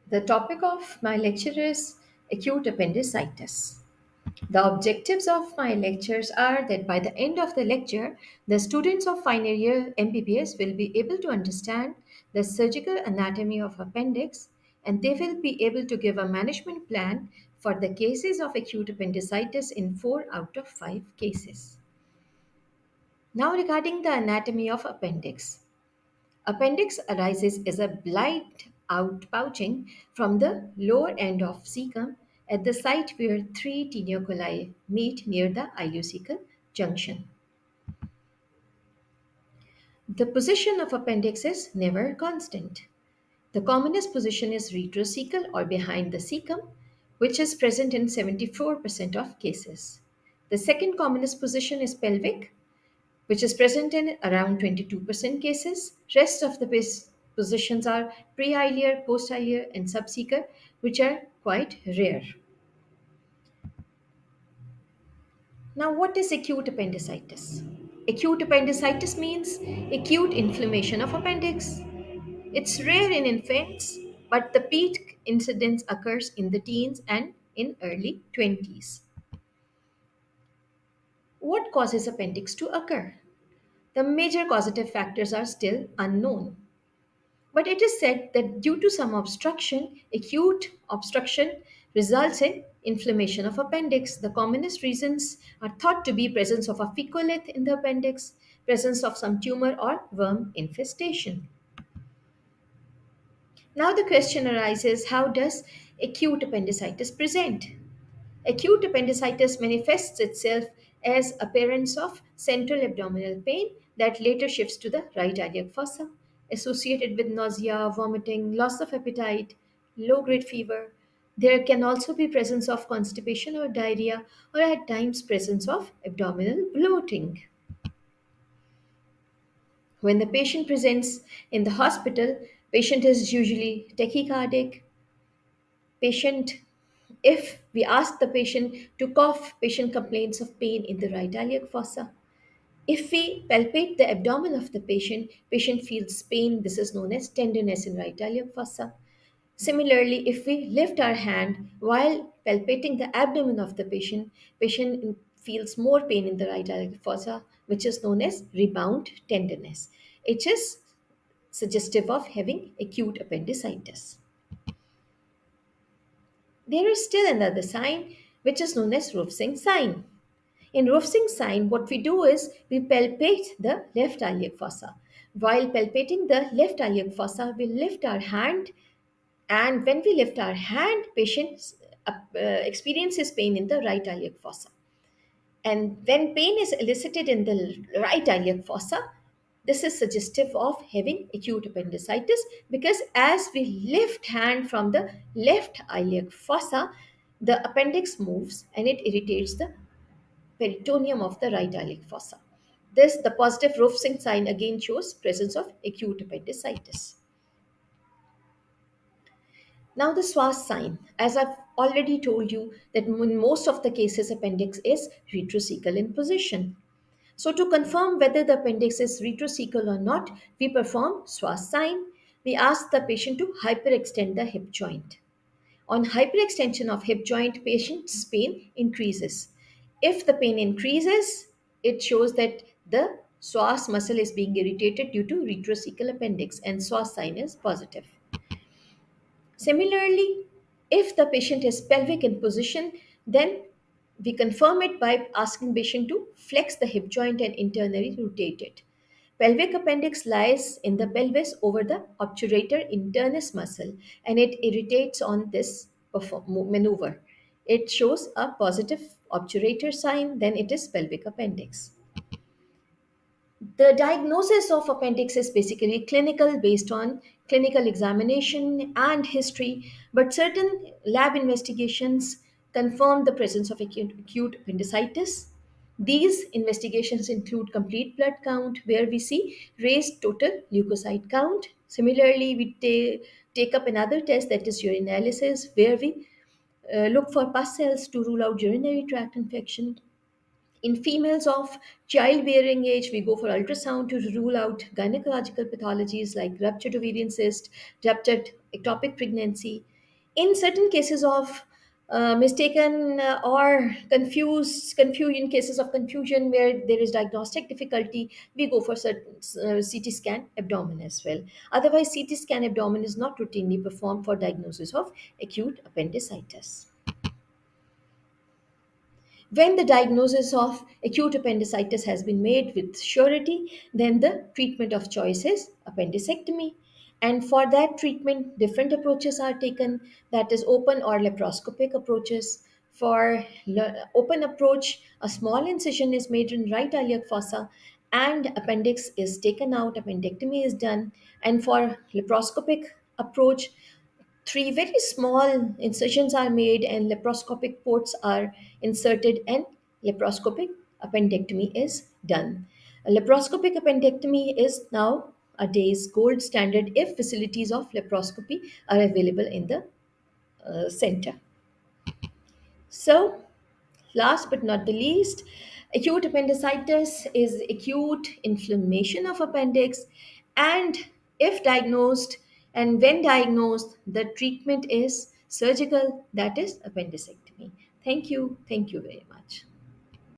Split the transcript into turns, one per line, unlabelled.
The topic of my lecture is acute appendicitis. The objectives of my lectures are that by the end of the lecture, the students of final year MBBS will be able to understand the surgical anatomy of appendix and they will be able to give a management plan for the cases of acute appendicitis in 4 out of 5 cases. Now, regarding the anatomy of appendix. Appendix arises as a blind out pouching from the lower end of cecum at the site where three tenuculi meet near the ileocecal junction. The position of appendix is never constant. The commonest position is retrocecal or behind the cecum, which is present in 74% of cases. The second commonest position is pelvic, which is present in around 22% cases. Rest of the positions are pre-iliar, post-iliar, and subcecal, which are quite rare. Now, what is acute appendicitis? Acute appendicitis means acute inflammation of appendix. It's rare in infants, but the peak incidence occurs in the teens and in early 20s. What causes appendix to occur? The major causative factors are still unknown. But it is said that due to some obstruction, acute obstruction results in inflammation of appendix. The commonest reasons are thought to be presence of a ficolith in the appendix, presence of some tumor or worm infestation. Now the question arises, how does acute appendicitis present? Acute appendicitis manifests itself as appearance of central abdominal pain that later shifts to the right iliac fossa, associated with nausea, vomiting, loss of appetite, low-grade fever. There can also be presence of constipation or diarrhea, or at times presence of abdominal bloating. When the patient presents in the hospital, patient is usually tachycardic, patient if we ask the patient to cough, patient complains of pain in the right iliac fossa. If we palpate the abdomen of the patient, patient feels pain. This is known as tenderness in right iliac fossa. Similarly, if we lift our hand while palpating the abdomen of the patient, patient feels more pain in the right iliac fossa, which is known as rebound tenderness. It is suggestive of having acute appendicitis. There is still another sign which is known as Rovsing sign. In Rovsing sign, what we do is we palpate the left iliac fossa. While palpating the left iliac fossa, we lift our hand, and when we lift our hand, patient experiences pain in the right iliac fossa. And when pain is elicited in the right iliac fossa, this is suggestive of having acute appendicitis because as we lift hand from the left iliac fossa, the appendix moves and it irritates the peritoneum of the right iliac fossa. This, the positive Rovsing sign again shows presence of acute appendicitis. Now the Swas sign, as I've already told you that in most of the cases appendix is retrocecal in position. So to confirm whether the appendix is retrocecal or not, we perform Swas sign. We ask the patient to hyperextend the hip joint. On hyperextension of hip joint, patient's pain increases. If the pain increases, it shows that the psoas muscle is being irritated due to retrocecal appendix and psoas sign is positive. Similarly, if the patient is pelvic in position, then we confirm it by asking patient to flex the hip joint and internally rotate it. Pelvic appendix lies in the pelvis over the obturator internus muscle and it irritates on this maneuver. It shows a positive obturator sign, then it is pelvic appendix. The diagnosis of appendix is basically clinical based on clinical examination and history, but certain lab investigations confirm the presence of acute appendicitis. These investigations include complete blood count, where we see raised total leukocyte count. Similarly, we take up another test that is urinalysis, where we look for pus cells to rule out urinary tract infection. In females of childbearing age, we go for ultrasound to rule out gynecological pathologies like ruptured ovarian cyst, ruptured ectopic pregnancy. In certain cases of mistaken or confused confusion, cases of confusion where there is diagnostic difficulty, we go for certain CT scan abdomen as well. Otherwise, CT scan abdomen is not routinely performed for diagnosis of acute appendicitis. When the diagnosis of acute appendicitis has been made with surety, then the treatment of choice is appendicectomy. And for that treatment, different approaches are taken, that is, open or laparoscopic approaches. For open approach, a small incision is made in right iliac fossa and appendix is taken out, appendectomy is done. And for laparoscopic approach, three very small incisions are made and laparoscopic ports are inserted and laparoscopic appendectomy is done. A laparoscopic appendectomy is now a day's gold standard if facilities of laparoscopy are available in the center. So, last but not the least, acute appendicitis is acute inflammation of appendix, and if diagnosed and when diagnosed, the treatment is surgical, that is appendicectomy. Thank you. Thank you very much.